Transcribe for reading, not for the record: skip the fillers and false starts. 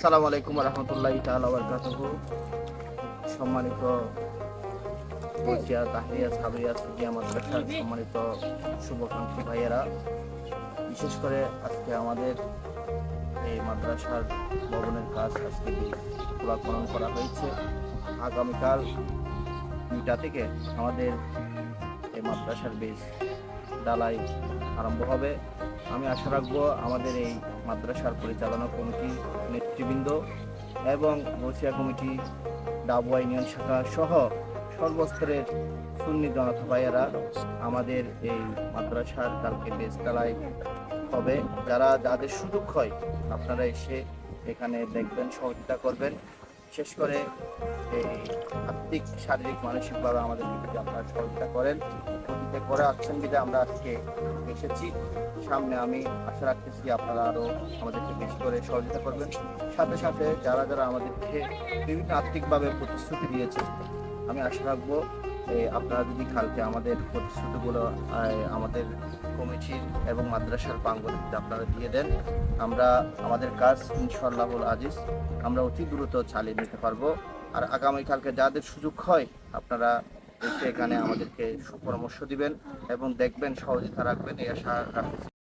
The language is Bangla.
আসসালামু আলাইকুম রহমতুল্লাহি তাআলা ওয়া বারাকাতুহু। সম্মানিত বর্জিয়া, তাহরিয়া, সাবরিয়া, সুদিয়া মাদ্রাসার সম্মানিত শুভাকাঙ্ক্ষী ভাইয়েরা, বিশেষ করে আজকে আমাদের এই মাদ্রাসার ভবনের কাজ আজকে পুরাকরণ করা হয়েছে। আগামীকাল 2টা থেকে আমাদের এই মাদ্রাসার বেস ডালাই আরম্ভ হবে। আমি আশা রাখবো আমাদের এই মাদ্রাসার পরিচালনা কমিটি নেতৃবৃন্দ এবং বর্জিয়া কমিটি, ডাবুয়া ইউনিয়ন শাখা সহ সর্বস্তরের সুন্নি জনতা ভাইয়েরা আমাদের এই মাদ্রাসার কালকে বেস ডালাই হবে। যাদের সুযোগ হয় আপনারা এসে এখানে দেখবেন, সহযোগিতা করবেন। বিশেষ করে এই আর্থিক, শারীরিক, মানসিকভাবে আমাদের যদি আপনারা সহযোগিতা করেন, সহযোগিতা করে আসছেন বিধায় আমরা আজকে এসেছি। সামনে আমি আশা রাখতেছি আপনারা আরও আমাদেরকে বেশি করে সহযোগিতা করবেন। সাথে সাথে যারা আমাদেরকে বিভিন্ন আর্থিকভাবে প্রতিশ্রুতি দিয়েছে, আমি আশা রাখবো আপনারা যদি কালকে আমাদের প্রতিশ্রুতিগুলো আমাদের কমিটির এবং মাদ্রাসার প্রাঙ্গণে যদি আপনারা দিয়ে দেন, আমরা আমাদের কাজ ইনশাআল্লাহুল আজিজ আমরা অতি দ্রুত চালিয়ে নিতে পারবো। আর আগামীকালকে যাদের সুযোগ হয় আপনারা এসে এখানে আমাদেরকে সুপরামর্শ দিবেন এবং দেখবেন, সহযোগিতা রাখবেন, এই আশা রাখছি।